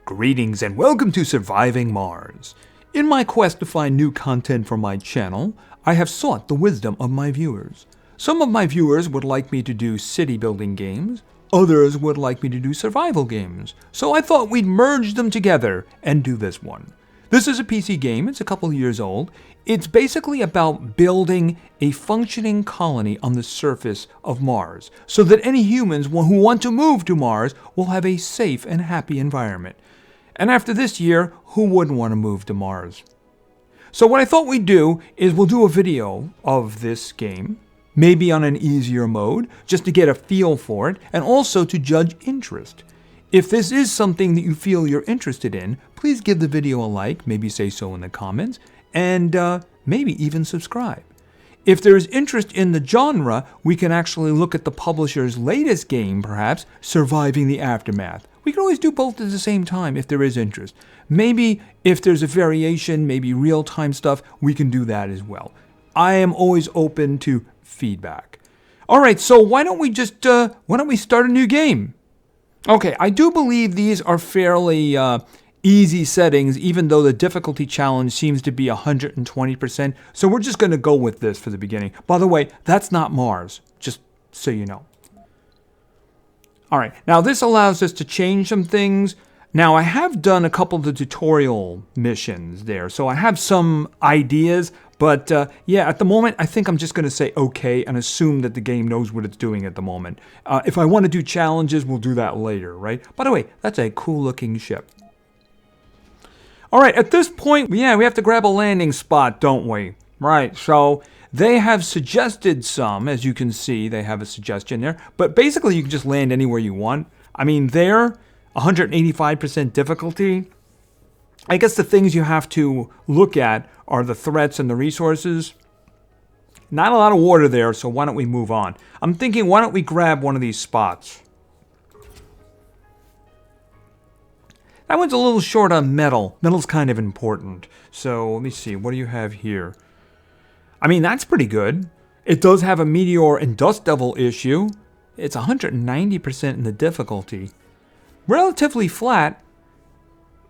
Greetings and welcome to Surviving Mars. In my quest to find new content for my channel, I have sought the wisdom of my viewers. Some of my viewers would like me to do city building games, others would like me to do survival games, so I thought we'd merge them together and do this one. This is a PC game, it's a couple years old. It's basically about building a functioning colony on the surface of Mars, so that any humans who want to move to Mars will have a safe and happy environment. And after this year, who wouldn't want to move to Mars? So what I thought we'd do is we'll do a video of this game, maybe on an easier mode, just to get a feel for it, and also to judge interest. If this is something that you feel you're interested in, please give the video a like, maybe say so in the comments, and maybe even subscribe. If there is interest in the genre, we can actually look at the publisher's latest game, perhaps, Surviving the Aftermath. We can always do both at the same time if there is interest. Maybe if there's a variation, maybe real-time stuff, we can do that as well. I am always open to feedback. Alright, so why don't we start a new game? Okay, I do believe these are fairly easy settings, even though the difficulty challenge seems to be 120%. So we're just going to go with this for the beginning. By the way, that's not Mars, just so you know. Alright, now this allows us to change some things. Now I have done a couple of the tutorial missions there, so I have some ideas, but yeah, at the moment I think I'm just going to say okay and assume that the game knows what it's doing at the moment. If I want to do challenges, we'll do that later, right? By the way, that's a cool looking ship. Alright, at this point, yeah, we have to grab a landing spot, don't we? Right, so they have suggested some, as you can see, they have a suggestion there. But basically, you can just land anywhere you want. I mean, there, 185% difficulty. I guess the things you have to look at are the threats and the resources. Not a lot of water there, so why don't we move on? I'm thinking, why don't we grab one of these spots? That one's a little short on metal. Metal's kind of important. So, let me see, what do you have here? I mean, that's pretty good. It does have a meteor and dust devil issue. It's 190% in the difficulty. Relatively flat.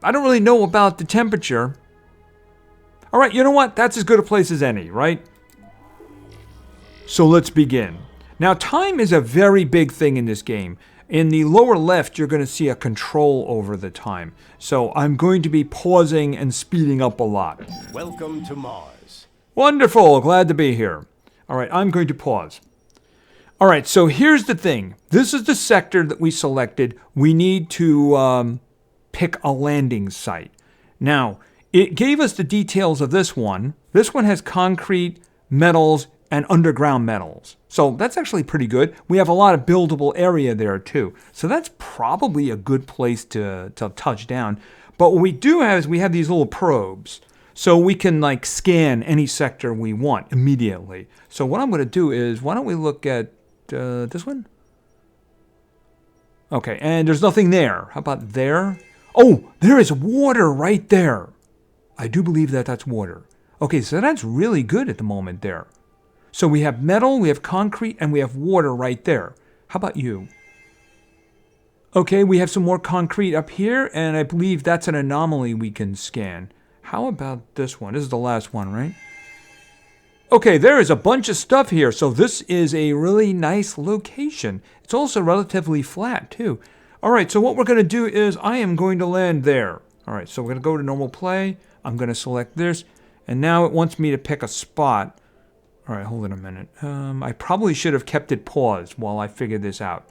I don't really know about the temperature. Alright, you know what? That's as good a place as any, right? So let's begin. Now, time is a very big thing in this game. In the lower left, you're going to see a control over the time. So I'm going to be pausing and speeding up a lot. Welcome to Mars. Wonderful, glad to be here. Alright, I'm going to pause. Alright, so here's the thing. This is the sector that we selected. We need to pick a landing site. Now, it gave us the details of this one. This one has concrete, metals, and underground metals. So that's actually pretty good. We have a lot of buildable area there too. So that's probably a good place to touch down. But what we do have is we have these little probes. So we can like scan any sector we want immediately. So what I'm going to do is, why don't we look at this one? Okay, and there's nothing there. How about there? Oh, there is water right there. I do believe that that's water. Okay, so that's really good at the moment there. So we have metal, we have concrete, and we have water right there. How about you? Okay, we have some more concrete up here, and I believe that's an anomaly we can scan. How about this one? This is the last one, right? Okay, there is a bunch of stuff here, so this is a really nice location. It's also relatively flat, too. Alright, so what we're going to do is I am going to land there. Alright, so we're going to go to normal play. I'm going to select this, and now it wants me to pick a spot. Alright, hold on a minute. I probably should have kept it paused while I figure this out.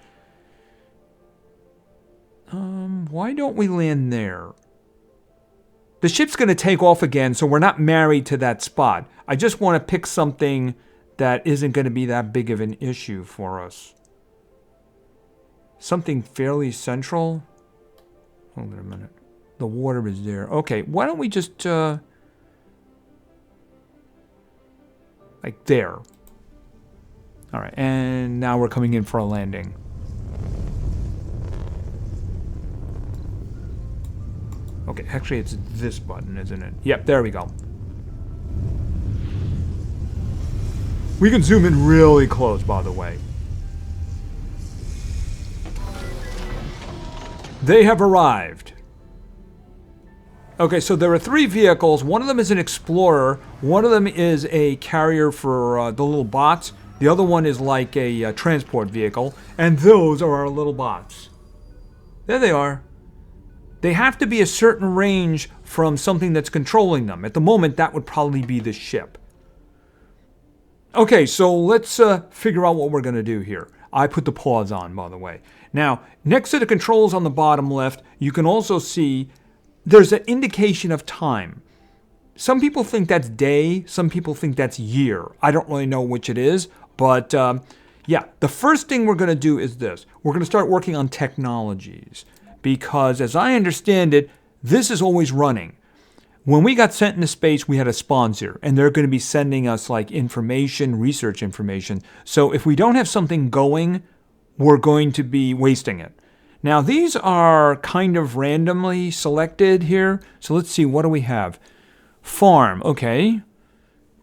Why don't we land there? The ship's going to take off again, so we're not married to that spot. I just want to pick something that isn't going to be that big of an issue for us. Something fairly central. Hold on a minute. The water is there. Okay, why don't we just, like there. Alright, and now we're coming in for a landing. Okay, actually it's this button, isn't it? Yep, there we go. We can zoom in really close, by the way. They have arrived. Okay, so there are 3 vehicles. One of them is an explorer. One of them is a carrier for the little bots. The other one is like a transport vehicle. And those are our little bots. There they are. They have to be a certain range from something that's controlling them. At the moment, that would probably be the ship. Okay, so let's figure out what we're going to do here. I put the pause on, by the way. Now, next to the controls on the bottom left, you can also see there's an indication of time. Some people think that's day, some people think that's year. I don't really know which it is, but yeah, the first thing we're going to do is this. We're going to start working on technologies because as I understand it, this is always running. When we got sent into space, we had a sponsor, and they're going to be sending us like information, research information. So if we don't have something going, we're going to be wasting it. Now, these are kind of randomly selected here. So let's see, what do we have? Farm, okay.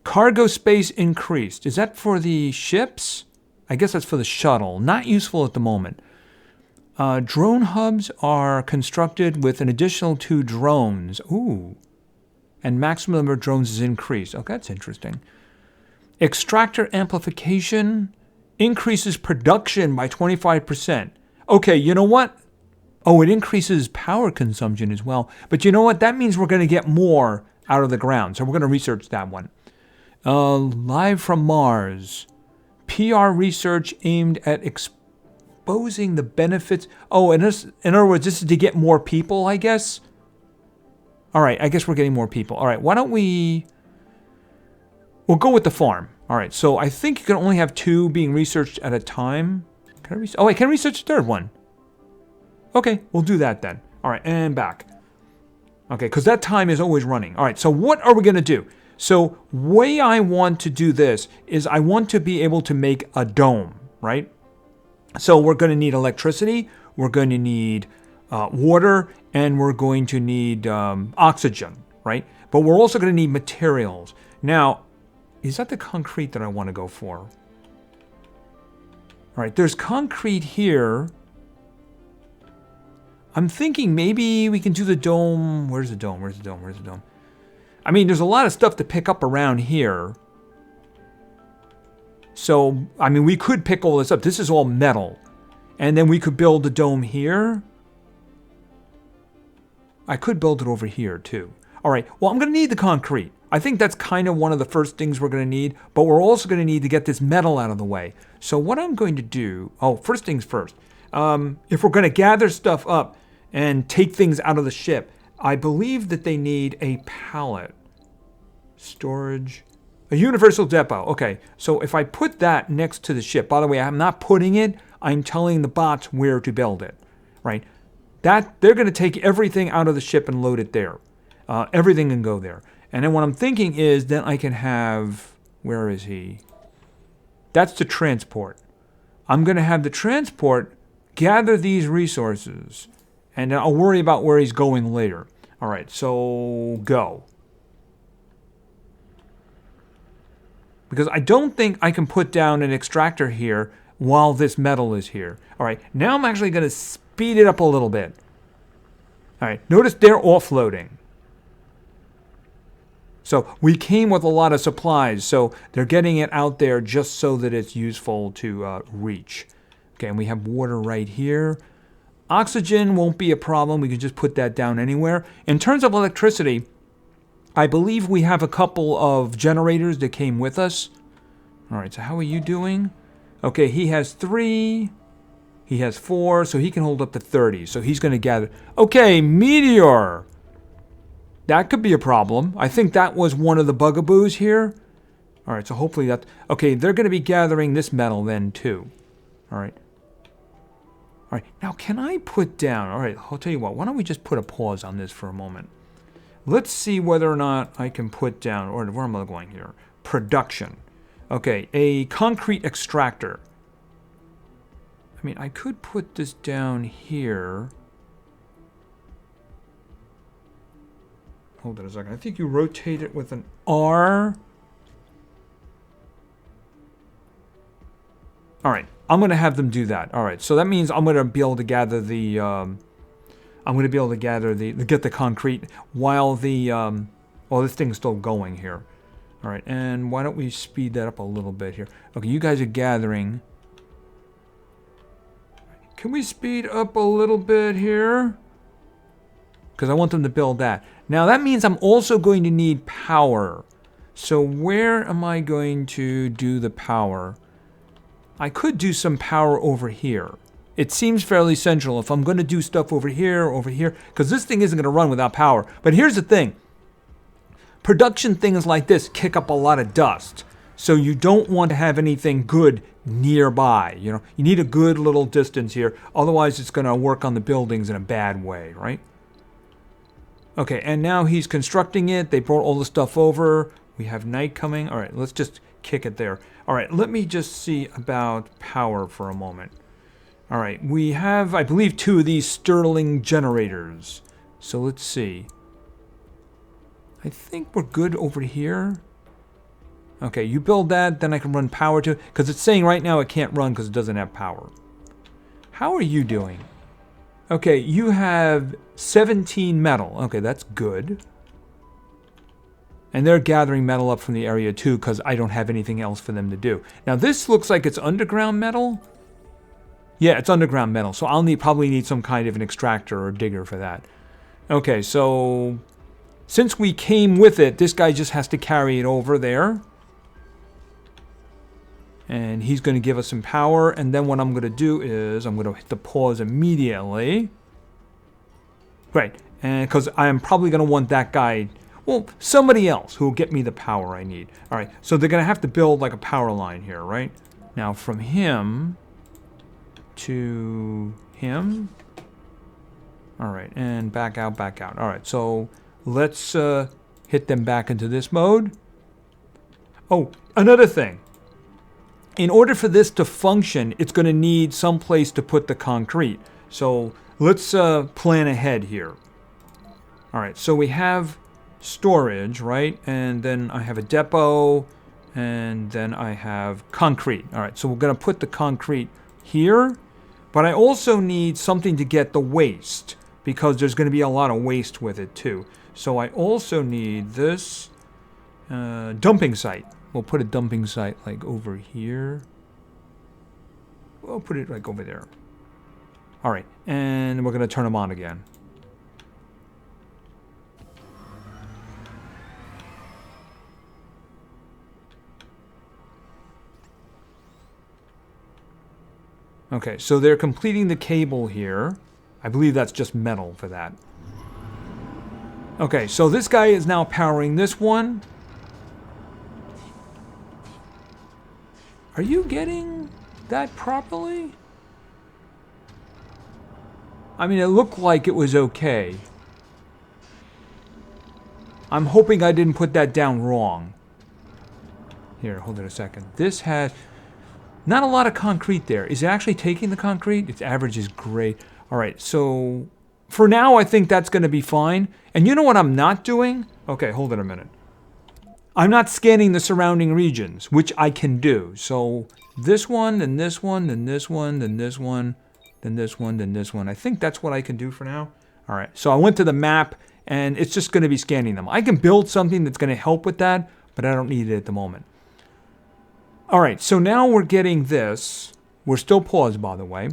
Cargo space increased. Is that for the ships? I guess that's for the shuttle. Not useful at the moment. Drone hubs are constructed with an additional 2 drones. Ooh. And maximum number of drones is increased. Okay, that's interesting. Extractor amplification increases production by 25%. Okay, you know what? Oh, it increases power consumption as well. But you know what? That means we're going to get more out of the ground. So we're going to research that one. Live from Mars. PR research aimed at exposing the benefits. Oh, in other words, this is to get more people, I guess. All right, I guess we're getting more people. All right, why don't we'll go with the farm. All right, so I think you can only have 2 being researched at a time. I can research the 3rd one. Okay, we'll do that then. All right, and back. Okay, because that time is always running. All right, so what are we going to do? So way I want to do this is I want to be able to make a dome, right? So we're going to need electricity, we're going to need water, and we're going to need oxygen, right? But we're also going to need materials. Now, is that the concrete that I want to go for? All right, there's concrete here. I'm thinking maybe we can do the dome. Where's the dome? Where's the dome? Where's the dome? I mean, there's a lot of stuff to pick up around here. So, I mean, we could pick all this up. This is all metal. And then we could build the dome here. I could build it over here, too. All right, well, I'm going to need the concrete. I think that's kind of one of the first things we're going to need. But we're also going to need to get this metal out of the way. So what I'm going to do... Oh, first things first. If we're going to gather stuff up and take things out of the ship, I believe that they need a pallet. Storage. A universal depot. Okay, so if I put that next to the ship, by the way, I'm not putting it, I'm telling the bots where to build it, right? That they're going to take everything out of the ship and load it there. Everything can go there. And then what I'm thinking is then I can have, where is he? That's the transport. I'm going to have the transport gather these resources, and I'll worry about where he's going later. All right, so go. Because I don't think I can put down an extractor here while this metal is here. All right, now I'm actually going to speed it up a little bit. All right, notice they're offloading. So we came with a lot of supplies, so they're getting it out there just so that it's useful to reach. Okay, and we have water right here. Oxygen won't be a problem. We can just put that down anywhere. In terms of electricity, I believe we have a couple of generators that came with us. All right, so how are you doing? Okay, he has 3. He has 4, so he can hold up to 30. So he's going to gather. Okay, meteor. That could be a problem. I think that was one of the bugaboos here. All right, so hopefully that... Okay, they're going to be gathering this metal then too. All right. All right, now can I put down... All right, I'll tell you what. Why don't we just put a pause on this for a moment. Let's see whether or not I can put down... Or where am I going here? Production. Okay, a concrete extractor. I mean, I could put this down here. Hold on a second. I think you rotate it with an R. All right. I'm going to have them do that. All right. So that means I'm going to be able to gather the... I'm I'm going to be able to gather get the concrete while the well, this thing's still going here. All right, and why don't we speed that up a little bit here? Okay, you guys are gathering. Can we speed up a little bit here? Because I want them to build that. Now that means I'm also going to need power. So where am I going to do the power? I could do some power over here. It seems fairly central if I'm going to do stuff over here, because this thing isn't going to run without power. But here's the thing. Production things like this kick up a lot of dust. So you don't want to have anything good nearby. You know, you need a good little distance here. Otherwise, it's going to work on the buildings in a bad way, right? Okay, and now he's constructing it. They brought all the stuff over. We have night coming. All right, let's just kick it there. All right, let me just see about power for a moment. All right, we have, I believe, 2 of these Stirling generators. So let's see. I think we're good over here. Okay, you build that, then I can run power to it. Because it's saying right now it can't run because it doesn't have power. How are you doing? Okay, you have 17 metal. Okay, that's good. And they're gathering metal up from the area too because I don't have anything else for them to do. Now this looks like it's underground metal. Yeah, it's underground metal. So I'll probably need some kind of an extractor or digger for that. Okay, so since we came with it, this guy just has to carry it over there. And he's going to give us some power. And then what I'm going to do is I'm going to hit the pause immediately. Great. And because I am probably going to want that guy, well, somebody else who will get me the power I need. All right. So they're going to have to build like a power line here, right? Now from him to him. All right. And back out, back out. All right. So let's hit them back into this mode. Oh, another thing. In order for this to function, it's going to need some place to put the concrete. So let's plan ahead here. All right, so we have storage, right? And then I have a depot, and then I have concrete. All right, so we're going to put the concrete here. But I also need something to get the waste, because there's going to be a lot of waste with it too. So I also need this dumping site. We'll put a dumping site like over here. We'll put it like over there. All right, and we're going to turn them on again. Okay, so they're completing the cable here. I believe that's just metal for that. Okay, so this guy is now powering this one. Are you getting that properly? I mean, it looked like it was okay. I'm hoping I didn't put that down wrong. Here, hold it a second. This has not a lot of concrete there. Is it actually taking the concrete? Its average is great. All right, so for now, I think that's going to be fine. And you know what I'm not doing? Okay, hold it a minute. I'm not scanning the surrounding regions, which I can do. So this one, then this one, then this one, then this one, then this one, then this one. I think that's what I can do for now. All right, so I went to the map, and it's just going to be scanning them. I can build something that's going to help with that, but I don't need it at the moment. All right, so now we're getting this. We're still paused, by the way.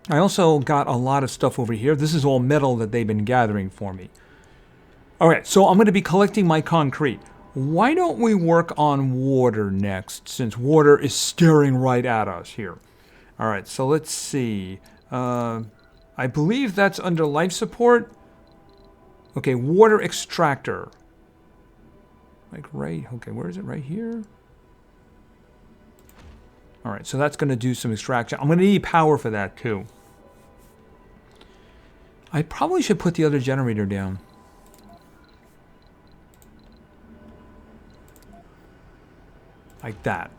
I also got a lot of stuff over here. This is all metal that they've been gathering for me. All right, so I'm going to be collecting my concrete. Why don't we work on water next, since water is staring right at us here. All right, so let's see. I believe that's under life support. Okay, water extractor. Like right, okay, where is it? Right here? All right, so that's going to do some extraction. I'm going to need power for that too. I probably should put the other generator down. Like that.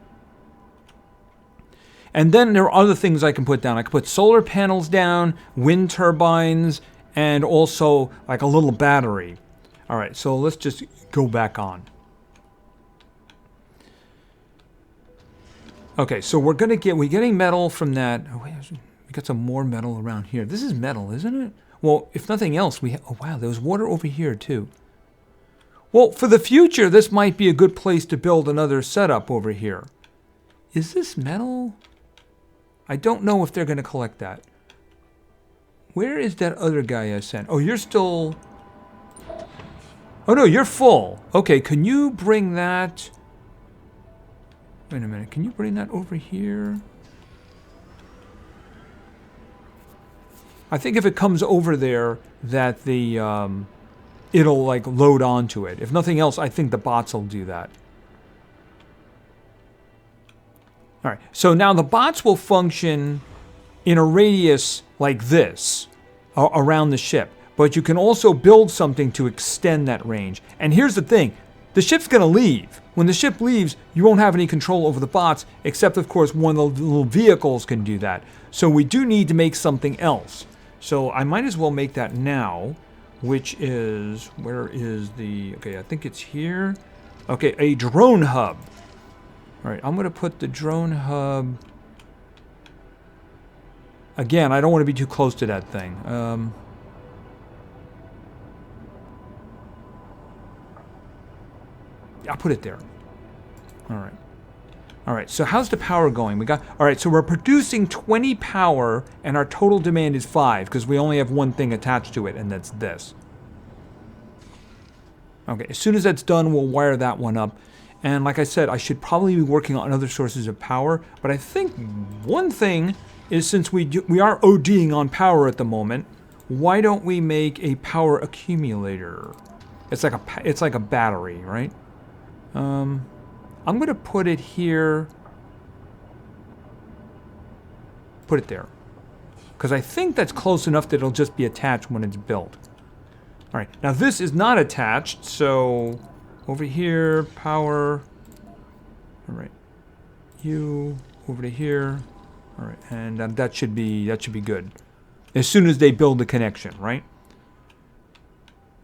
And then there are other things I can put down. I can put solar panels down, wind turbines, and also like a little battery. All right, so let's just go back on. Okay, so we're getting metal from that. Oh, wait, We got some more metal around here. This is metal, isn't it? Well, if nothing else, we oh wow, there's water over here too. Well, for the future, this might be a good place to build another setup over here. Is this metal? I don't know if they're going to collect that. Where is that other guy I sent? Oh, you're still... Oh no, you're full. Okay, can you bring that... Wait a minute, can you bring that over here? I think if it comes over there, that the, it'll like load onto it. If nothing else, I think the bots will do that. All right, so now the bots will function in a radius like this around the ship. But you can also build something to extend that range. And here's the thing. The ship's going to leave. When the ship leaves, you won't have any control over the bots, except, of course, one of the little vehicles can do that. So we do need to make something else. So I might as well make that now, which is... Where is the... Okay, I think it's here. Okay, a drone hub. All right, I'm going to put the drone hub... Again, I don't want to be too close to that thing. I'll put it there. All right. All right, so how's the power going? All right, so we're producing 20 power, and our total demand is 5, because we only have one thing attached to it, and that's this. Okay, as soon as that's done, we'll wire that one up. And like I said, I should probably be working on other sources of power, but I think one thing is, since we are ODing on power at the moment, why don't we make a power accumulator? It's like a battery, right? I'm going to put it here. Put it there. Because I think that's close enough that it'll just be attached when it's built. All right. Now this is not attached, so over here, power. All right. You over to here. All right, and that should be good. As soon as they build the connection, right?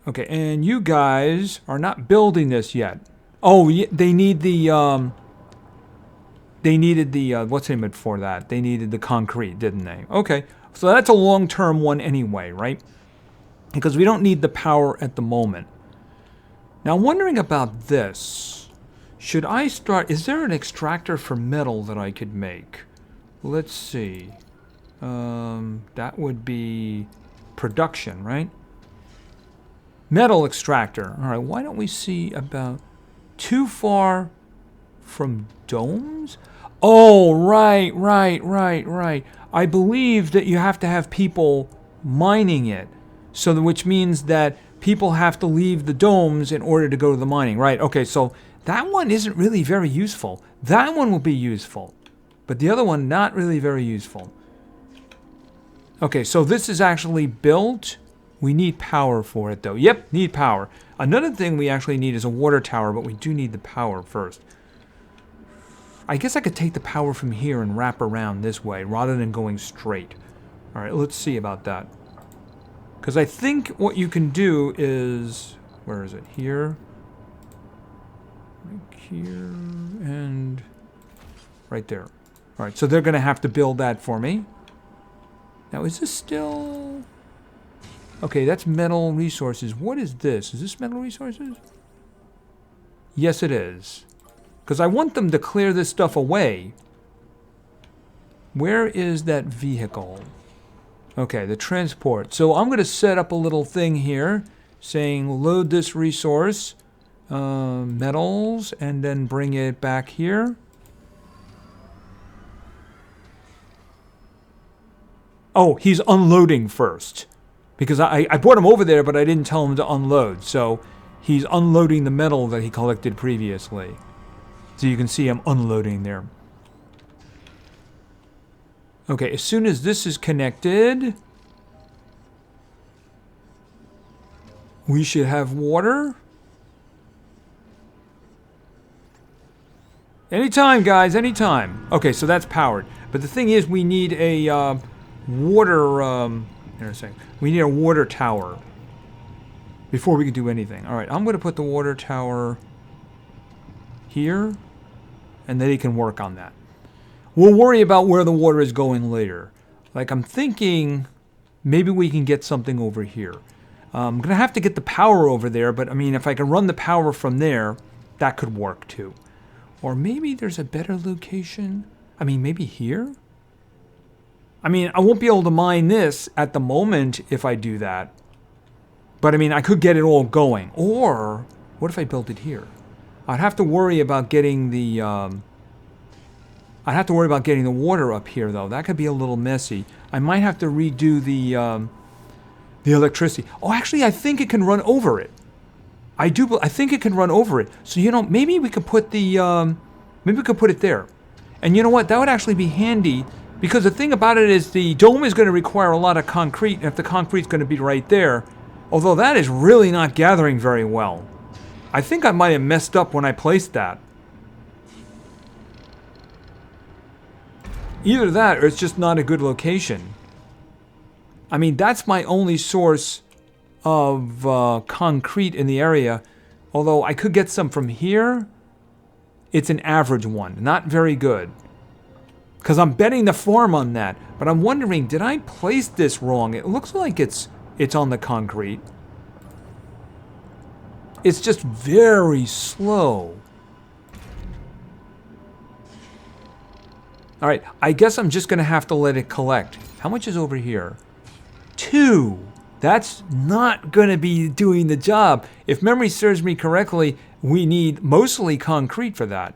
Okay, and you guys are not building this yet. Oh, they need the they needed the what's the name for that? They needed the concrete, didn't they? Okay, so that's a long-term one anyway, right? Because we don't need the power at the moment. Now, I'm wondering about this. Should I start? Is there an extractor for metal that I could make? Let's see. That would be production, right? Metal extractor. All right, why don't we see about too far from domes? Oh, right. I believe that you have to have people mining it. So which means that people have to leave the domes in order to go to the mining, right? Okay, so that one isn't really very useful. That one will be useful. But the other one, not really very useful. Okay, so this is actually built. We need power for it, though. Yep, need power. Another thing we actually need is a water tower, but we do need the power first. I guess I could take the power from here and wrap around this way, rather than going straight. All right, let's see about that. Because I think what you can do is... Where is it? Here. Right here. And... right there. All right, so they're going to have to build that for me. Now, is this still... Okay, that's metal resources. What is this? Is this metal resources? Yes, it is. Because I want them to clear this stuff away. Where is that vehicle? Okay, the transport. So I'm going to set up a little thing here saying load this resource, metals, and then bring it back here. Oh, he's unloading first. Because I brought him over there, but I didn't tell him to unload. So he's unloading the metal that he collected previously. So you can see him unloading there. Okay, as soon as this is connected, we should have water. Anytime, guys, anytime. Okay, so that's powered. But the thing is, we need a water... we need a water tower before we can do anything. All right, I'm going to put the water tower here, and then he can work on that. We'll worry about where the water is going later. Like, I'm thinking maybe we can get something over here. I'm going to have to get the power over there, but I mean, if I can run the power from there, that could work too. Or maybe there's a better location. I mean, maybe here? I mean, I won't be able to mine this at the moment if I do that. But I mean, I could get it all going. Or, what if I built it here? I'd have to worry about getting the... I'd have to worry about getting the water up here, though. That could be a little messy. I might have to redo the electricity. Oh, actually, I think it can run over it. I think it can run over it. So, you know, maybe we could put the... maybe we could put it there. And you know what? That would actually be handy. Because the thing about it is the dome is going to require a lot of concrete. And if the concrete's going to be right there... Although that is really not gathering very well. I think I might have messed up when I placed that. Either that or it's just not a good location. I mean, that's my only source of concrete in the area. Although I could get some from here. It's an average one. Not very good. Because I'm betting the farm on that. But I'm wondering, did I place this wrong? It looks like it's on the concrete. It's just very slow. Alright, I guess I'm just going to have to let it collect. How much is over here? 2. That's not going to be doing the job. If memory serves me correctly, we need mostly concrete for that.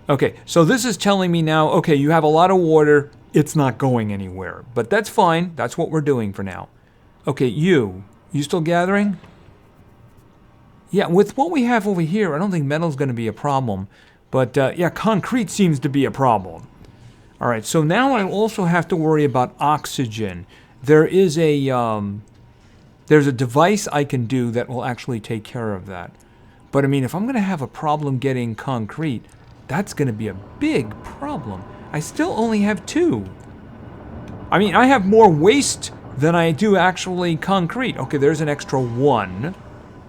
Okay, so this is telling me now, okay, you have a lot of water. It's not going anywhere. But that's fine. That's what we're doing for now. Okay, you still gathering? Yeah, with what we have over here, I don't think metal's going to be a problem. But, yeah, concrete seems to be a problem. All right, so now I also have to worry about oxygen. There is there's a device I can do that will actually take care of that. But, I mean, if I'm going to have a problem getting concrete, that's going to be a big problem. I still only have 2. I mean, I have more waste than I do actually concrete. Okay, there's an extra 1.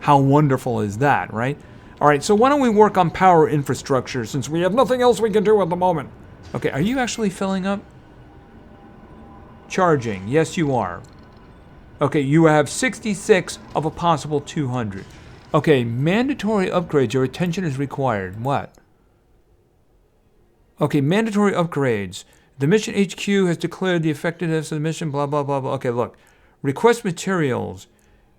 How wonderful is that, right? All right, so why don't we work on power infrastructure since we have nothing else we can do at the moment? Okay, are you actually filling up? Charging. Yes, you are. Okay, you have 66 of a possible 200. Okay, mandatory upgrades. Your attention is required. What? Okay, mandatory upgrades. The mission HQ has declared the effectiveness of the mission, blah, blah, blah, blah. Okay, look. Request materials.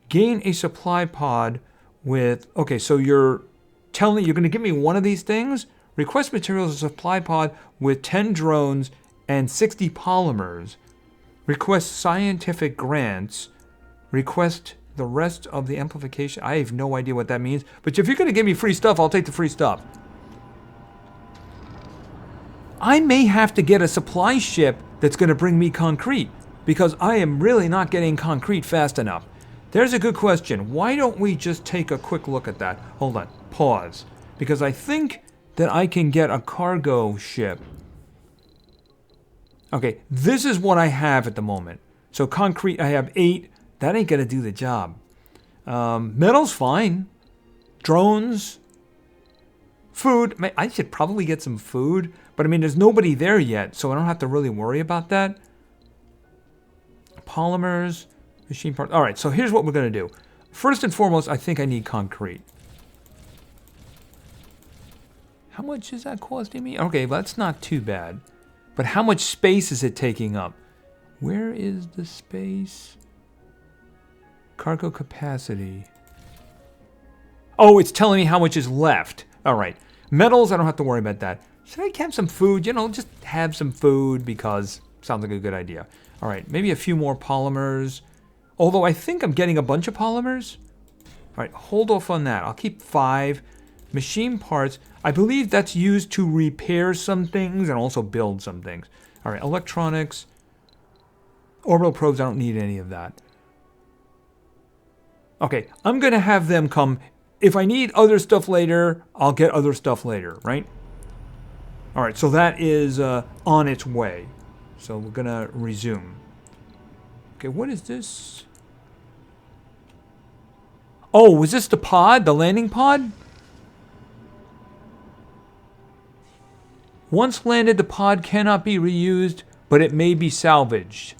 Gain a supply pod with... Okay, so you're telling... You're going to give me one of these things? Request materials, a supply pod with 10 drones and 60 polymers. Request scientific grants. Request the rest of the amplification. I have no idea what that means. But if you're going to give me free stuff, I'll take the free stuff. I may have to get a supply ship that's going to bring me concrete. Because I am really not getting concrete fast enough. There's a good question. Why don't we just take a quick look at that? Hold on. Pause. Because I think that I can get a cargo ship. Okay, this is what I have at the moment. So concrete, I have 8. That ain't going to do the job. Metal's fine. Drones. Food. I should probably get some food. But I mean, there's nobody there yet, so I don't have to really worry about that. Polymers. Machine parts. All right, so here's what we're going to do. First and foremost, I think I need concrete. How much is that costing me? Okay, that's not too bad. But how much space is it taking up? Where is the space? Cargo capacity. Oh, it's telling me how much is left. All right. Metals, I don't have to worry about that. Should I have some food? You know, just have some food because sounds like a good idea. All right, maybe a few more polymers. Although I think I'm getting a bunch of polymers. All right, hold off on that. I'll keep 5. Machine parts. I believe that's used to repair some things and also build some things. All right, electronics. Orbital probes, I don't need any of that. Okay, I'm going to have them come. If I need other stuff later, I'll get other stuff later, right? All right, so that is on its way. So we're going to resume. Okay, what is this? Oh, was this the pod? The landing pod? Once landed, the pod cannot be reused, but it may be salvaged.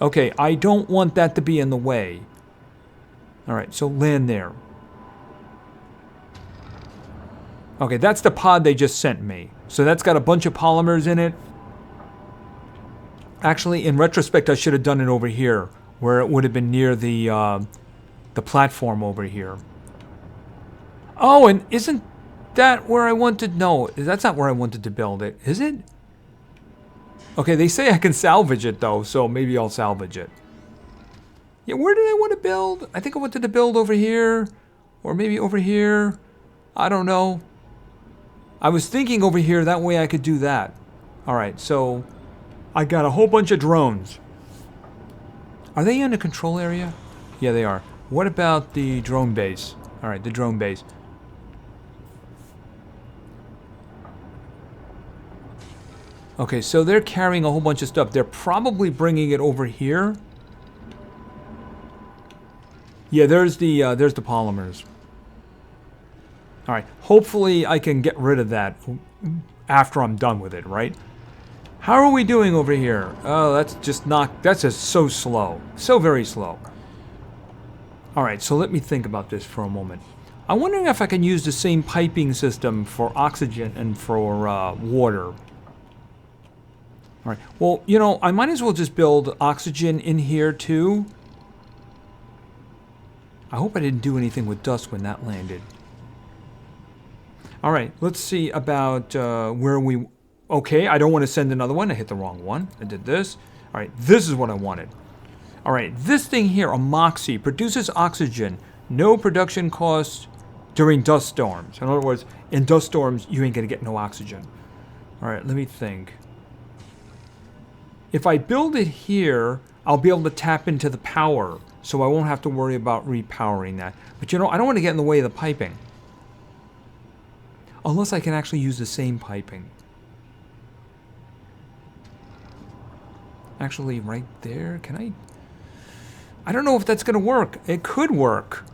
Okay, I don't want that to be in the way. Alright, so land there. Okay, that's the pod they just sent me. So that's got a bunch of polymers in it. Actually, in retrospect, I should have done it over here, where it would have been near the platform over here. Oh, and isn't that where I wanted? No, that's not where I wanted to build it. Is it? Okay, they say I can salvage it though, so maybe I'll salvage it. Yeah, where did I want to build? I think I wanted to build over here, or maybe over here. I don't know. I was thinking over here, that way I could do that. Alright, so I got a whole bunch of drones. Are they in the control area? Yeah, they are. What about the drone base? Alright, the drone base. Okay, so they're carrying a whole bunch of stuff. They're probably bringing it over here. Yeah, there's the polymers. All right, hopefully I can get rid of that after I'm done with it, right? How are we doing over here? Oh, that's just so slow. So very slow. All right, so let me think about this for a moment. I'm wondering if I can use the same piping system for oxygen and for water. All right, well, you know, I might as well just build oxygen in here too. I hope I didn't do anything with dust when that landed. All right, let's see about where we... Okay, I don't want to send another one. I hit the wrong one. I did this. All right, this is what I wanted. All right, this thing here, a Moxie, produces oxygen. No production costs during dust storms. In other words, in dust storms, you ain't going to get no oxygen. All right, let me think. If I build it here, I'll be able to tap into the power, so I won't have to worry about repowering that. But you know, I don't want to get in the way of the piping. Unless I can actually use the same piping. Actually, right there, can I? I don't know if that's going to work. It could work.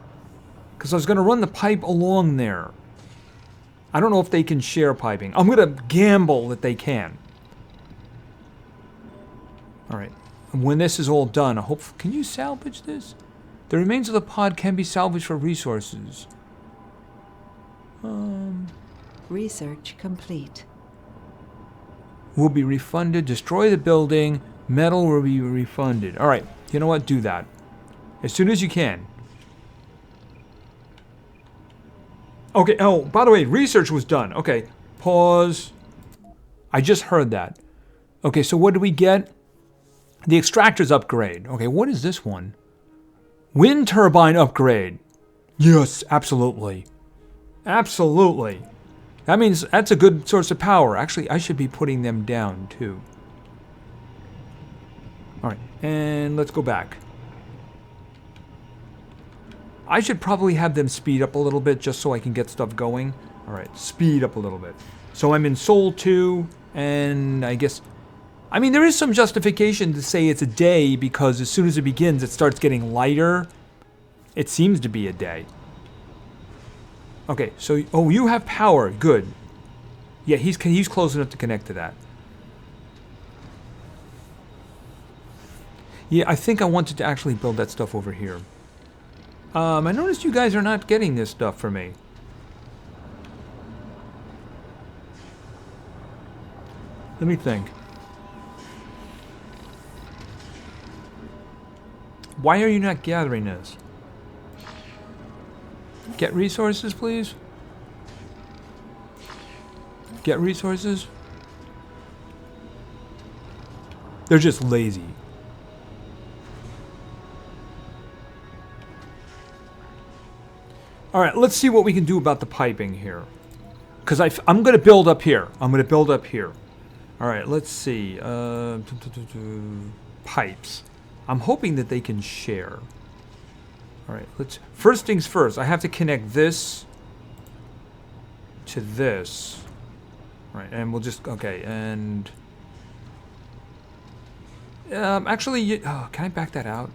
Because I was going to run the pipe along there. I don't know if they can share piping. I'm going to gamble that they can. Alright. When this is all done, I hope... Can you salvage this? The remains of the pod can be salvaged for resources. Research complete. Will be refunded. Destroy the building. Metal will be refunded. Alright. You know what? Do that. As soon as you can. Okay. Oh, by the way, research was done. Okay. Pause. I just heard that. Okay, so what do we get? The extractors upgrade. Okay, what is this one? Wind turbine upgrade. Yes, absolutely. Absolutely. That means that's a good source of power. Actually, I should be putting them down too. Alright, and let's go back. I should probably have them speed up a little bit just so I can get stuff going. Alright, speed up a little bit. So I'm in Sol 2, and I guess... I mean, there is some justification to say it's a day because as soon as it begins, it starts getting lighter. It seems to be a day. Okay, so... Oh, you have power. Good. Yeah, he's close enough to connect to that. Yeah, I think I wanted to actually build that stuff over here. I noticed you guys are not getting this stuff for me. Let me think. Why are you not gathering this? Get resources, please. Get resources. They're just lazy. Alright, let's see what we can do about the piping here. Because I'm going to build up here. I'm going to build up here. Alright, let's see. Pipes. I'm hoping that they can share. Alright, let's... First things first, I have to connect this to this. Alright, and we'll just... Okay, and... actually, can I back that out?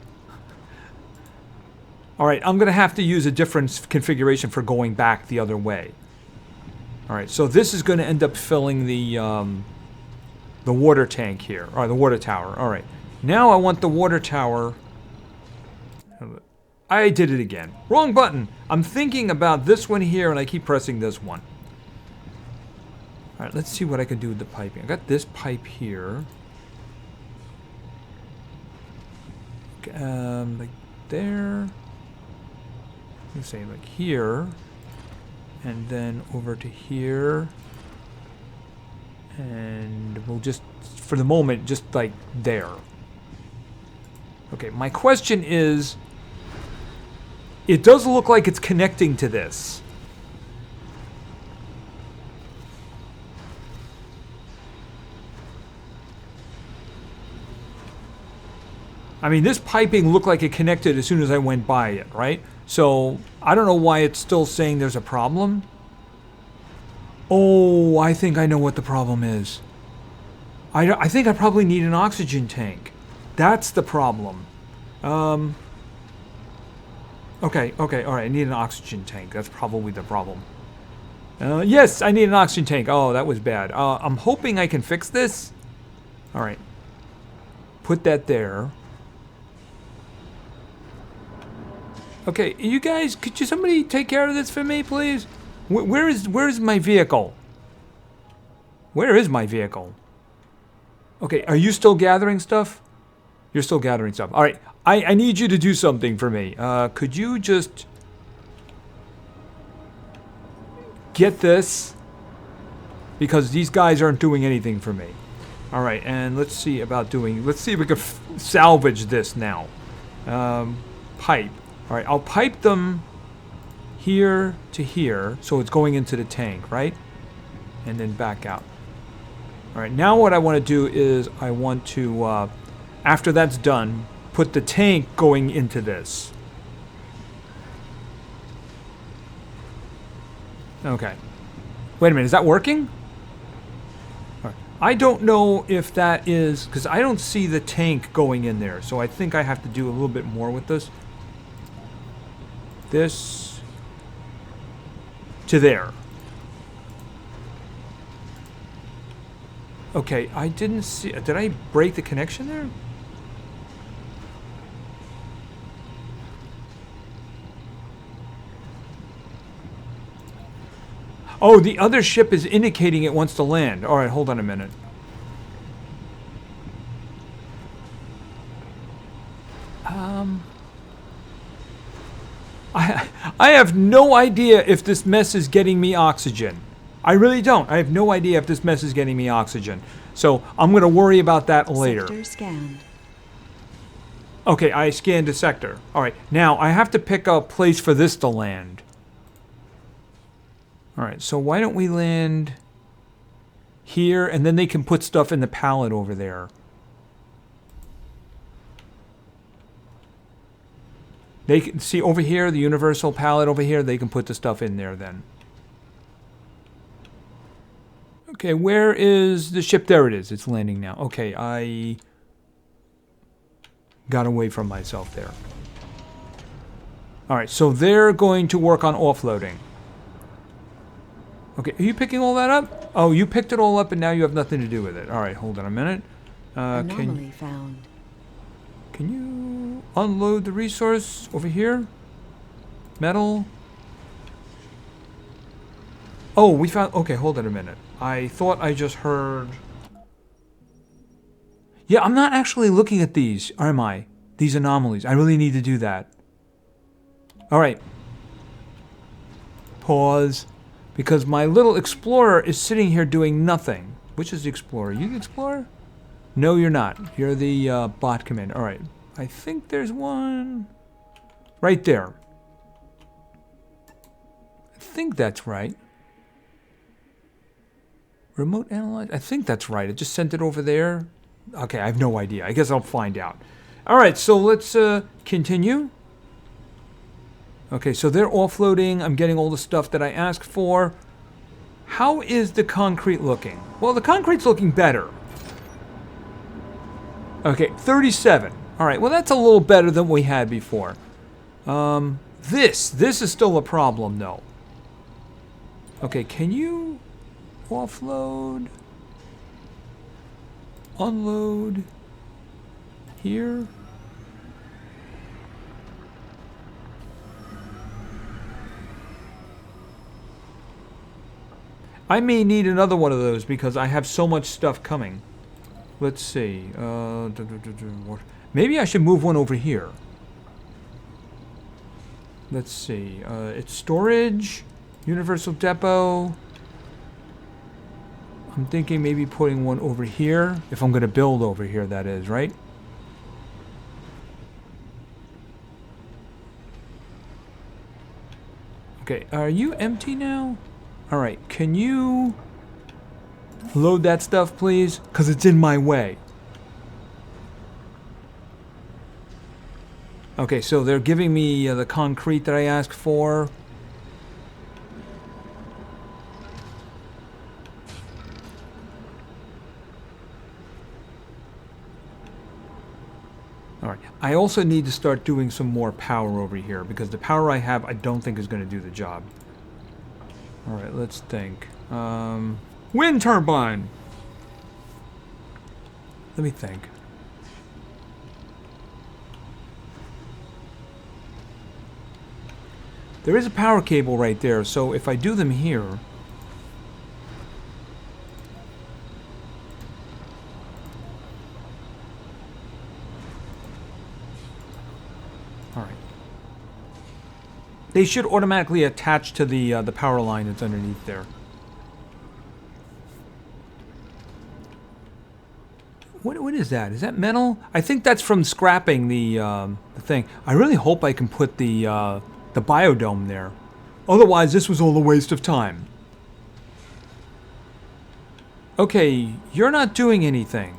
Alright, I'm going to have to use a different configuration for going back the other way. Alright, so this is going to end up filling the the water tank here, or the water tower. All right. Now I want the water tower. I did it again. Wrong button. I'm thinking about this one here, and I keep pressing this one. All right, let's see what I can do with the piping. I got this pipe here. Like there. Let's say like here. And then over to here. And we'll just, for the moment, just like there. Okay, my question is, it does look like it's connecting to this. I mean, this piping looked like it connected as soon as I went by it, right? So, I don't know why it's still saying there's a problem. Oh, I think I know what the problem is. I think I probably need an oxygen tank. That's the problem. Okay, alright, I need an oxygen tank. That's probably the problem. Yes, I need an oxygen tank. Oh, that was bad. I'm hoping I can fix this. Alright. Put that there. Okay, you guys, could you somebody take care of this for me, please? Where is my vehicle? Where is my vehicle? Okay, are you still gathering stuff? You're still gathering stuff. All right, I need you to do something for me. Could you just get this? Because these guys aren't doing anything for me. All right, and let's see about doing. Let's see if we can salvage this now. Pipe. All right, I'll pipe them here to here, so it's going into the tank, right? And then back out. All right, now what I want to do is I want to, after that's done, put the tank going into this. Okay. Wait a minute, is that working? All right. I don't know if that is, because I don't see the tank going in there, so I think I have to do a little bit more with this. This to there. Okay, I didn't see. Did I break the connection there? Oh, the other ship is indicating it wants to land. All right, hold on a minute. I have no idea if this mess is getting me oxygen. I really don't. I have no idea if this mess is getting me oxygen. So I'm going to worry about that later. Sector scanned. Okay, I scanned a sector. All right, now I have to pick a place for this to land. All right, so why don't we land here, and then they can put stuff in the pallet over there. They can see over here, the universal pallet over here, they can put the stuff in there then. Okay, where is the ship? There it is. It's landing now. Okay, I got away from myself there. All right, so they're going to work on offloading. Okay, are you picking all that up? Oh, you picked it all up and now you have nothing to do with it. All right, hold on a minute. Anomaly found. Can you unload the resource over here? Metal. Oh, we found... Okay, hold on a minute. I thought I just heard... Yeah, I'm not actually looking at these, am I? These anomalies. I really need to do that. Alright. Pause. Because my little explorer is sitting here doing nothing. Which is the explorer? You the explorer? No, you're not. You're the bot commander. Alright. I think there's one... right there. I think that's right. Remote analyze? I think that's right. I just sent it over there. Okay, I have no idea. I guess I'll find out. Alright, so let's continue. Okay, so they're offloading. I'm getting all the stuff that I asked for. How is the concrete looking? Well, the concrete's looking better. Okay, 37. Alright, well that's a little better than we had before. This is still a problem though. Okay, can you offload? unload here. I may need another one of those because I have so much stuff coming. Let's see. Maybe I should move one over here. Let's see. It's storage, universal depot. I'm thinking maybe putting one over here. If I'm going to build over here, that is, right? Okay, are you empty now? Alright, can you load that stuff, please? Because it's in my way. Okay, so they're giving me the concrete that I asked for. Alright, I also need to start doing some more power over here because the power I have I don't think is going to do the job. Alright, let's think. Wind turbine! Let me think. There is a power cable right there, so if I do them here... Alright. They should automatically attach to the power line that's underneath there. What is that? Is that metal? I think that's from scrapping the thing. I really hope I can put the biodome there. Otherwise, this was all a waste of time. Okay, you're not doing anything.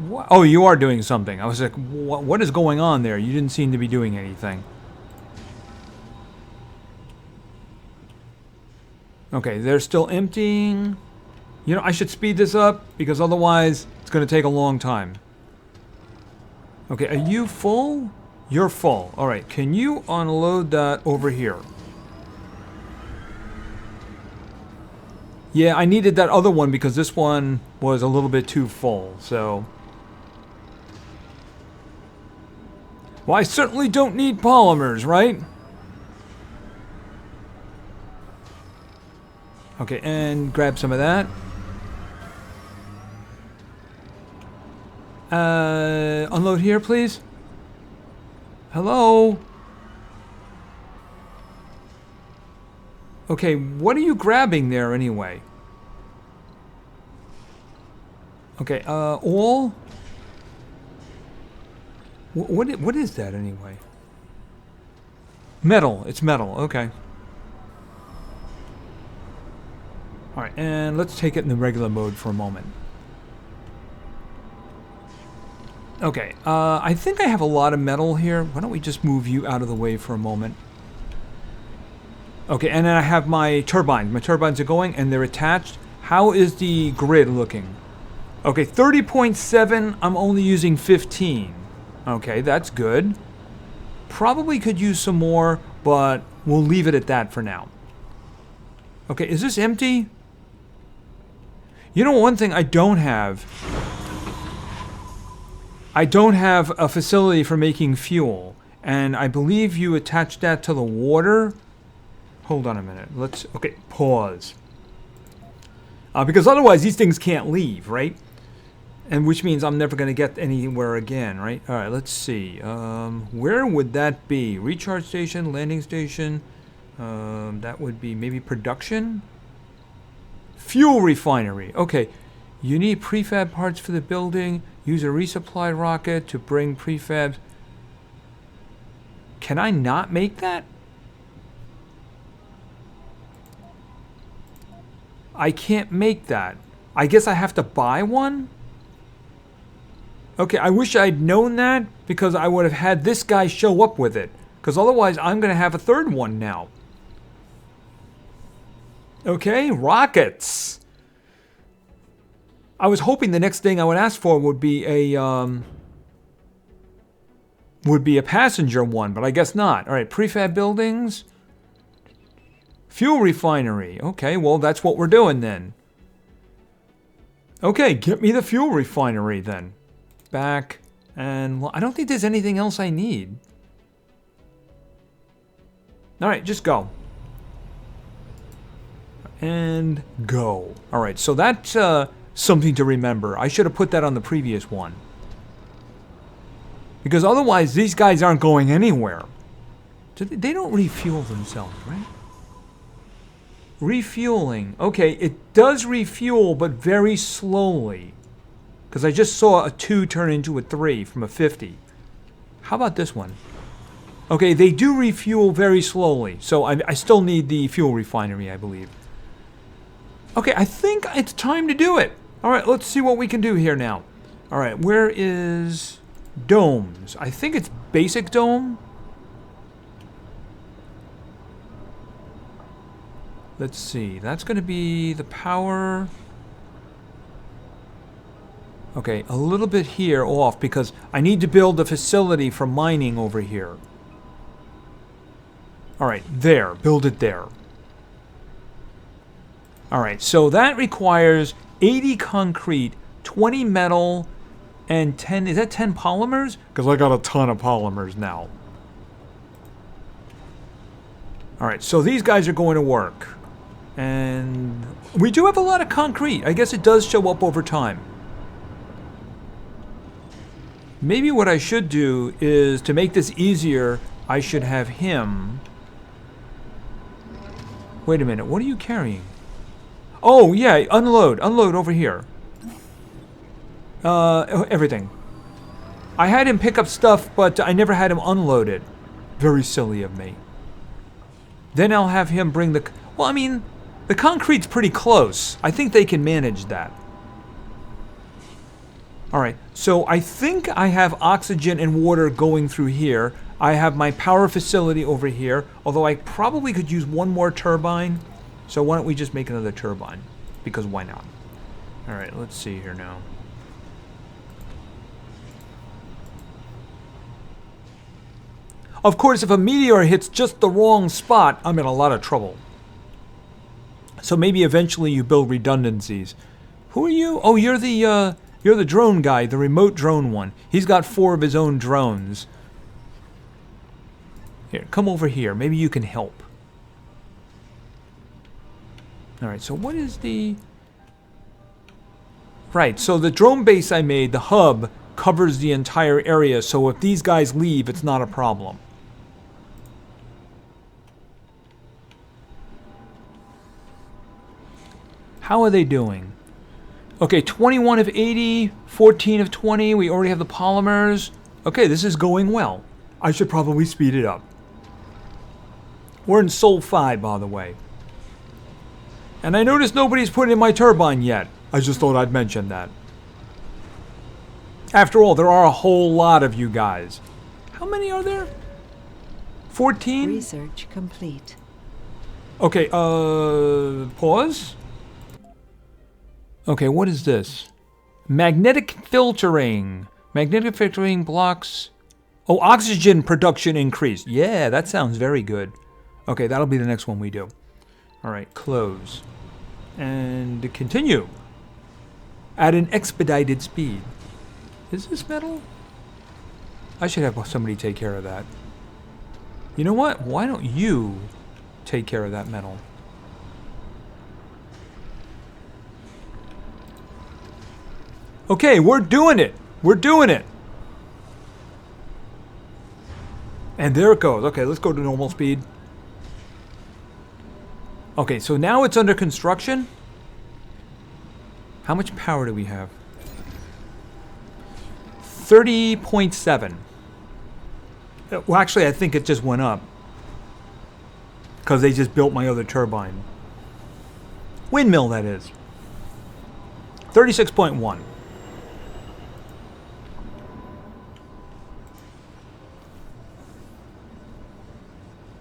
What? Oh, you are doing something. I was like, what is going on there? You didn't seem to be doing anything. Okay, they're still emptying. You know, I should speed this up because otherwise it's going to take a long time. Okay, are you full? You're full. Alright, can you unload that over here? Yeah, I needed that other one because this one was a little bit too full, so... Well, I certainly don't need polymers, right? Okay, and grab some of that. Unload here, please. Hello? Okay, what are you grabbing there anyway? Okay, all? What is that anyway? Metal, it's metal, okay. Alright, and let's take it in the regular mode for a moment. Okay, I think I have a lot of metal here. Why don't we just move you out of the way for a moment? Okay, and then I have my turbines. My turbines are going and they're attached. How is the grid looking? Okay, 30.7, I'm only using 15. Okay, that's good. Probably could use some more, but we'll leave it at that for now. Okay, is this empty? You know, one thing I don't have a facility for making fuel, and I believe you attach that to the water. Hold on a minute. Okay, pause. Because otherwise these things can't leave, right? And which means I'm never going to get anywhere again, right? All right, let's see. Where would that be? Recharge station, landing station. That would be maybe production? Fuel refinery. Okay. You need prefab parts for the building. Use a resupply rocket to bring prefabs. Can I not make that? I can't make that. I guess I have to buy one? Okay, I wish I'd known that because I would have had this guy show up with it. Because otherwise I'm going to have a third one now. Okay, rockets. I was hoping the next thing I would ask for would be a passenger one, but I guess not. All right, prefab buildings. Fuel refinery. Okay, well, that's what we're doing then. Okay, get me the fuel refinery then. Back. And well, I don't think there's anything else I need. Alright, just go. And go. Alright, so that's something to remember. I should have put that on the previous one. Because otherwise, these guys aren't going anywhere. They don't refuel themselves, right? Refueling. Okay, it does refuel, but very slowly. Because I just saw a 2 turn into a 3 from a 50. How about this one? Okay, they do refuel very slowly. So I still need the fuel refinery, I believe. Okay, I think it's time to do it. Alright, let's see what we can do here now. Alright, where is domes? I think it's basic dome. Let's see, that's going to be the power. Okay, a little bit here off because I need to build a facility for mining over here. Alright, there, build it there. Alright, so that requires 80 concrete, 20 metal, and 10, is that 10 polymers? Because I got a ton of polymers now. Alright, so these guys are going to work. And we do have a lot of concrete. I guess it does show up over time. Maybe what I should do is, to make this easier, I should have him... Wait a minute, what are you carrying? Oh, yeah, unload over here. Everything. I had him pick up stuff, but I never had him unload it. Very silly of me. Then I'll have him bring the... Well, I mean... The concrete's pretty close. I think they can manage that. Alright, so I think I have oxygen and water going through here. I have my power facility over here, although I probably could use one more turbine. So why don't we just make another turbine? Because why not? Alright, let's see here now. Of course, if a meteor hits just the wrong spot, I'm in a lot of trouble. So maybe eventually you build redundancies. Who are you? Oh, you're the drone guy, the remote drone one. He's got 4 of his own drones. Here, come over here. Maybe you can help. Alright, so what is the... Right, so the drone base I made, the hub, covers the entire area, so if these guys leave, it's not a problem. How are they doing? Okay, 21 of 80, 14 of 20. We already have the polymers. Okay, this is going well. I should probably speed it up. We're in Sol 5, by the way. And I noticed nobody's put in my turbine yet. I just thought I'd mention that. After all, there are a whole lot of you guys. How many are there? 14? Research complete. Okay, pause. Okay, what is this? Magnetic filtering. Magnetic filtering blocks... Oh, oxygen production increased. Yeah, that sounds very good. Okay, that'll be the next one we do. Alright, close. And continue. At an expedited speed. Is this metal? I should have somebody take care of that. You know what? Why don't you take care of that metal? Okay, we're doing it. We're doing it. And there it goes. Okay, let's go to normal speed. Okay, so now it's under construction. How much power do we have? 30.7. Well, actually, I think it just went up. Because they just built my other turbine. Windmill, that is. 36.1.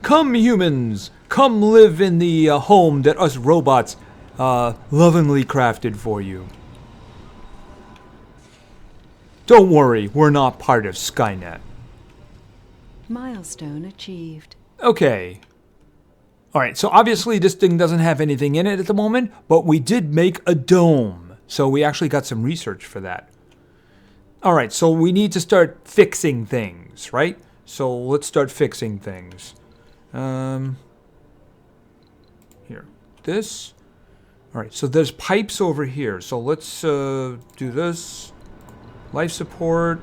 Come, humans! Come live in the home that us robots lovingly crafted for you. Don't worry, we're not part of Skynet. Milestone achieved. Okay. Alright, so obviously this thing doesn't have anything in it at the moment, but we did make a dome. So we actually got some research for that. All right, so we need to start fixing things, right? So let's start fixing things. Here, this. All right, so there's pipes over here. So let's do this. Life support.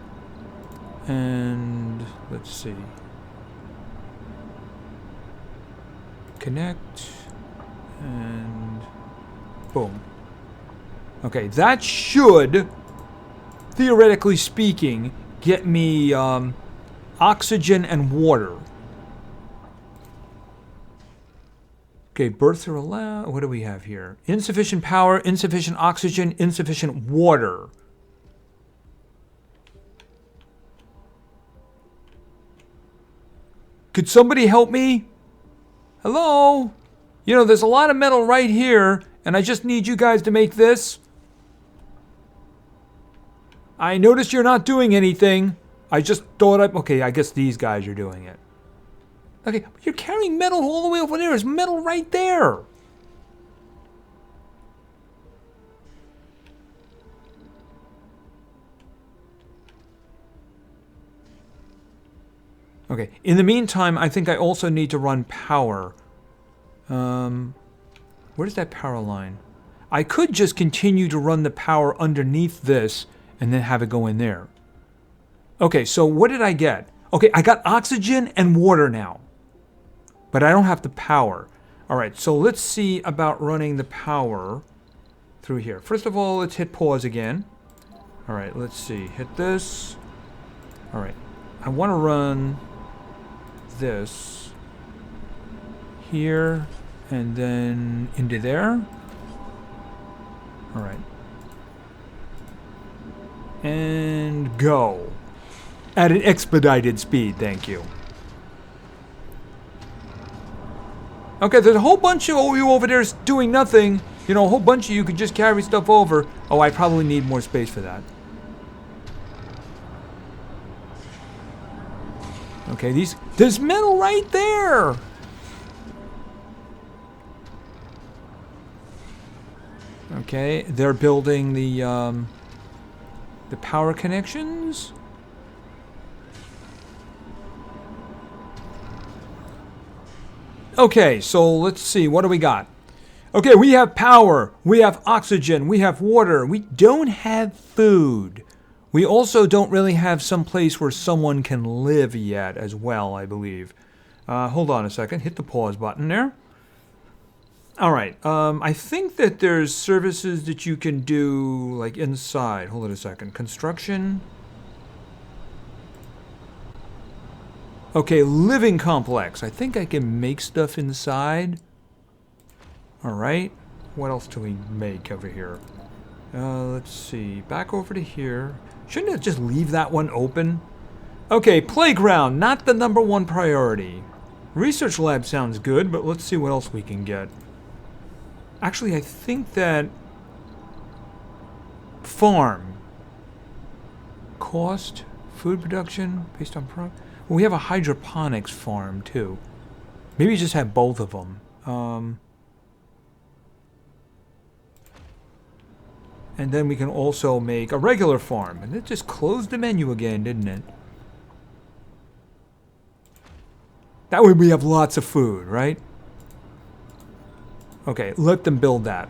And let's see. Connect. And boom. Okay, that should, theoretically speaking, get me oxygen and water. Okay, births are allowed. What do we have here? Insufficient power, insufficient oxygen, insufficient water. Could somebody help me? Hello? You know, there's a lot of metal right here, and I just need you guys to make this. I noticed you're not doing anything. I just thought okay, I guess these guys are doing it. Okay, you're carrying metal all the way over there. There's metal right there. Okay, in the meantime, I think I also need to run power. Where's that power line? I could just continue to run the power underneath this and then have it go in there. Okay, so what did I get? Okay, I got oxygen and water now. But I don't have the power. Alright, so let's see about running the power through here. First of all, let's hit pause again. Alright, let's see. Hit this. Alright, I want to run this here and then into there. Alright. And go. At an expedited speed, thank you. Okay, there's a whole bunch of you over there doing nothing. You know, a whole bunch of you could just carry stuff over. Oh, I probably need more space for that. Okay, there's metal right there. Okay, they're building the power connections. Okay, so let's see, what do we got? Okay, we have power, we have oxygen, we have water, we don't have food. We also don't really have some place where someone can live yet as well, I believe. Hold on a second, hit the pause button there. Alright, I think that there's services that you can do, like inside. Hold on a second. Construction. Okay, living complex. I think I can make stuff inside. Alright, what else do we make over here? Let's see, back over to here. Shouldn't it just leave that one open? Okay, playground, not the #1 priority. Research lab sounds good, but let's see what else we can get. Actually, I think that farm. Cost, food production, based on product. Well, we have a hydroponics farm, too. Maybe just have both of them. And then we can also make a regular farm. And it just closed the menu again, didn't it? That way we have lots of food, right? Okay, let them build that.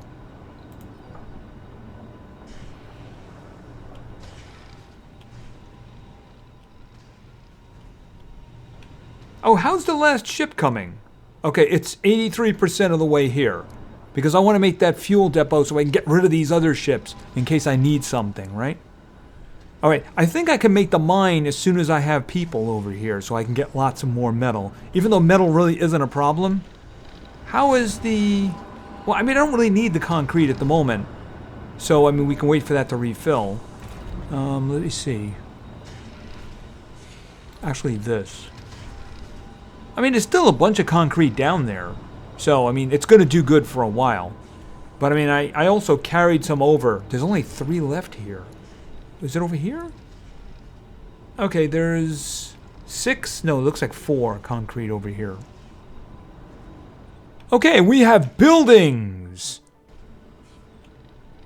Oh, how's the last ship coming? Okay, it's 83% of the way here. Because I want to make that fuel depot so I can get rid of these other ships in case I need something, right? Alright, I think I can make the mine as soon as I have people over here so I can get lots of more metal. Even though metal really isn't a problem. How is the... Well, I mean, I don't really need the concrete at the moment. So, I mean, we can wait for that to refill. Let me see. Actually, this. I mean, there's still a bunch of concrete down there. So, I mean, it's going to do good for a while. But, I mean, I also carried some over. There's only 3 left here. Is it over here? Okay, there's 6. No, it looks like 4 concrete over here. Okay, we have buildings.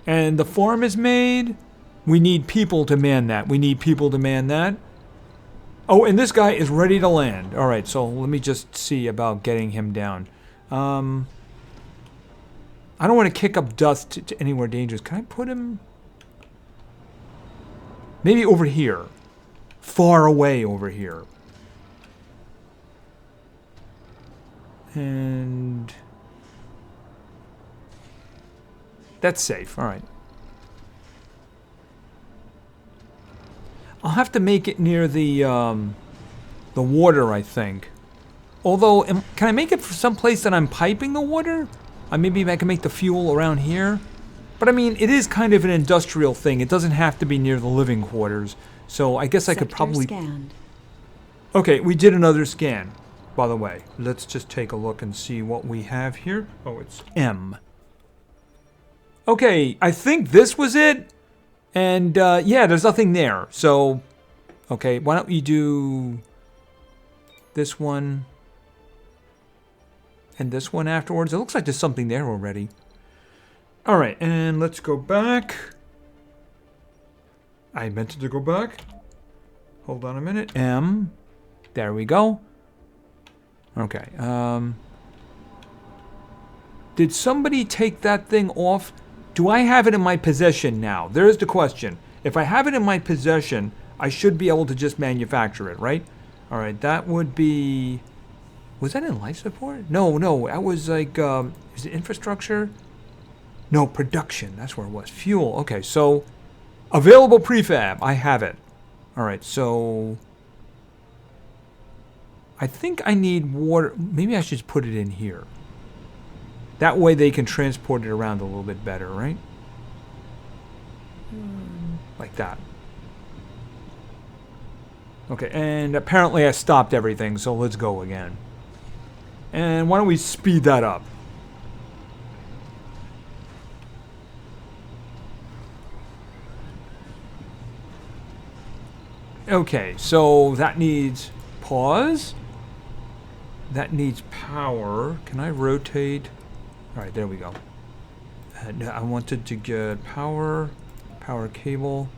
And the farm is made. We need people to man that. We need people to man that. Oh, and this guy is ready to land. All right, so let me just see about getting him down. I don't want to kick up dust to anywhere dangerous. Can I put him... maybe over here. Far away over here. And... that's safe. All right. I'll have to make it near the water, I think. Although, can I make it for some place that I'm piping the water? Maybe I can make the fuel around here. But I mean, it is kind of an industrial thing. It doesn't have to be near the living quarters. So I guess I could probably... scanned. Okay, we did another scan, by the way. Let's just take a look and see what we have here. Oh, it's M. Okay, I think this was it. And, yeah, there's nothing there. So, okay, why don't we do this one and this one afterwards? It looks like there's something there already. All right, and let's go back. I meant to go back. Hold on a minute. M. There we go. Okay. Did somebody take that thing off? Do I have it in my possession now? There's the question. If I have it in my possession, I should be able to just manufacture it, right? All right, that would be... was that in life support? No, that was like... is it infrastructure? No, production. That's where it was. Fuel. Okay, so... available prefab. I have it. All right, so... I think I need water. Maybe I should just put it in here. That way they can transport it around a little bit better, right? Like that. Okay, and apparently I stopped everything, so let's go again. And why don't we speed that up? Okay, so that needs pause. That needs power. Can I rotate? All right, there we go. I wanted to get power cable,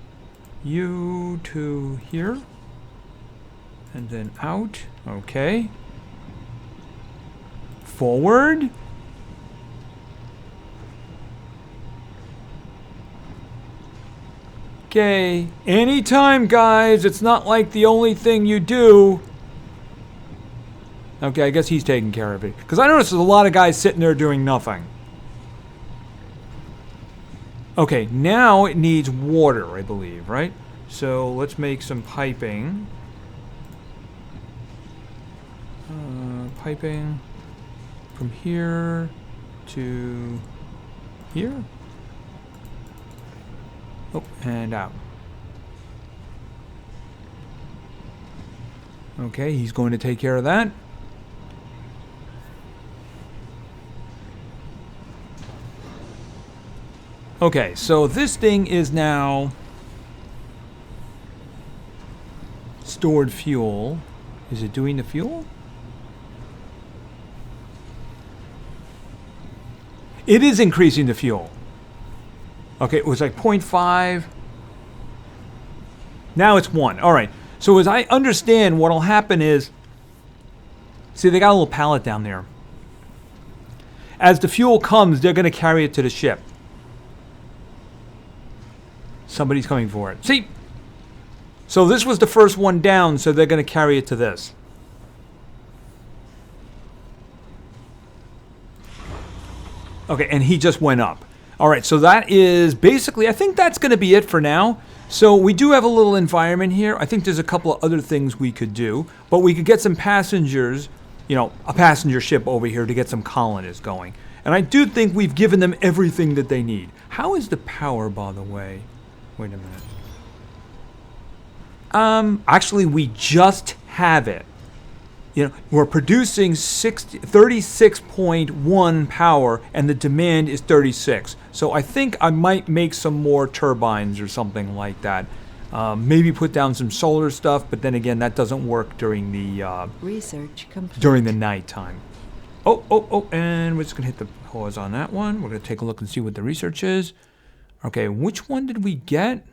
you to here, and then out. Okay. Forward. Okay. Anytime, guys. It's not like the only thing you do. Okay, I guess he's taking care of it. Because I noticed there's a lot of guys sitting there doing nothing. Okay, now it needs water, I believe, right? So let's make some piping. Piping from here to here. Oh, and out. Okay, he's going to take care of that. Okay, so this thing is now stored fuel. Is it doing the fuel? It is increasing the fuel. Okay, it was like 0.5. Now it's 1. All right. So as I understand, what'll happen is, see, they got a little pallet down there. As the fuel comes, they're going to carry it to the ship. Somebody's coming for it. See? So this was the first one down, so they're going to carry it to this. Okay, and he just went up. All right, so that is basically, I think that's going to be it for now. So we do have a little environment here. I think there's a couple of other things we could do, but we could get some passengers, you know, a passenger ship over here to get some colonists going. And I do think we've given them everything that they need. How is the power, by the way? Wait a minute. Actually, we just have it. You know, we're producing 36.1 power, and the demand is 36. So I think I might make some more turbines or something like that. Maybe put down some solar stuff, but then again, that doesn't work during the Research complete. during the nighttime. Oh, and we're just gonna hit the pause on that one. We're gonna take a look and see what the research is. Okay, which one did we get?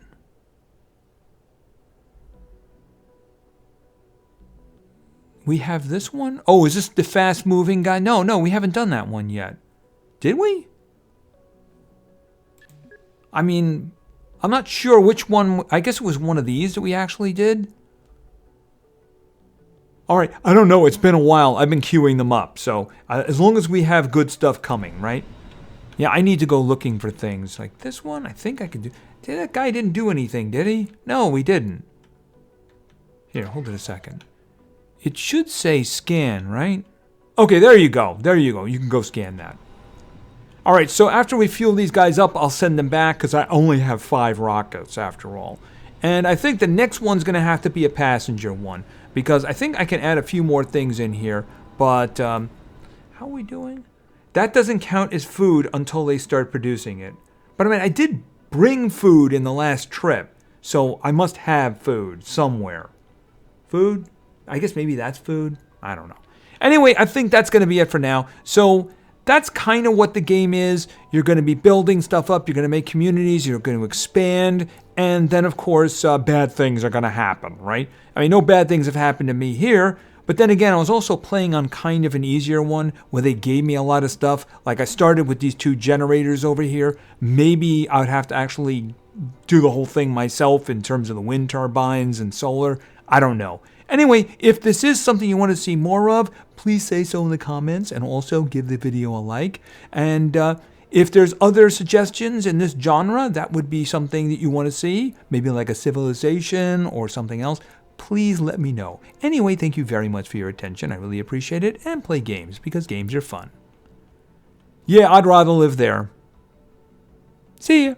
We have this one? Oh, is this the fast-moving guy? No, we haven't done that one yet. Did we? I mean, I'm not sure which one. I guess it was one of these that we actually did. All right, I don't know. It's been a while. I've been queuing them up. So as long as we have good stuff coming, right? Yeah, I need to go looking for things. Like this one, I think I can do. That guy didn't do anything, did he? No, he didn't. Here, hold it a second. It should say scan, right? Okay, there you go. There you go. You can go scan that. All right, so after we fuel these guys up, I'll send them back because I only have 5 rockets after all. And I think the next one's going to have to be a passenger one because I think I can add a few more things in here. But how are we doing? That doesn't count as food until they start producing it. But I mean, I did bring food in the last trip, so I must have food somewhere. Food? I guess maybe that's food. I don't know. Anyway, I think that's going to be it for now. So that's kind of what the game is. You're going to be building stuff up. You're going to make communities. You're going to expand. And then, of course, bad things are going to happen, right? I mean, no bad things have happened to me here. But then again, I was also playing on kind of an easier one where they gave me a lot of stuff. Like I started with these 2 generators over here. Maybe I would have to actually do the whole thing myself in terms of the wind turbines and solar. I don't know. Anyway, if this is something you want to see more of, please say so in the comments and also give the video a like. And if there's other suggestions in this genre, that would be something that you want to see, maybe like a civilization or something else, please let me know. Anyway, thank you very much for your attention. I really appreciate it. And play games because games are fun. Yeah, I'd rather live there. See ya.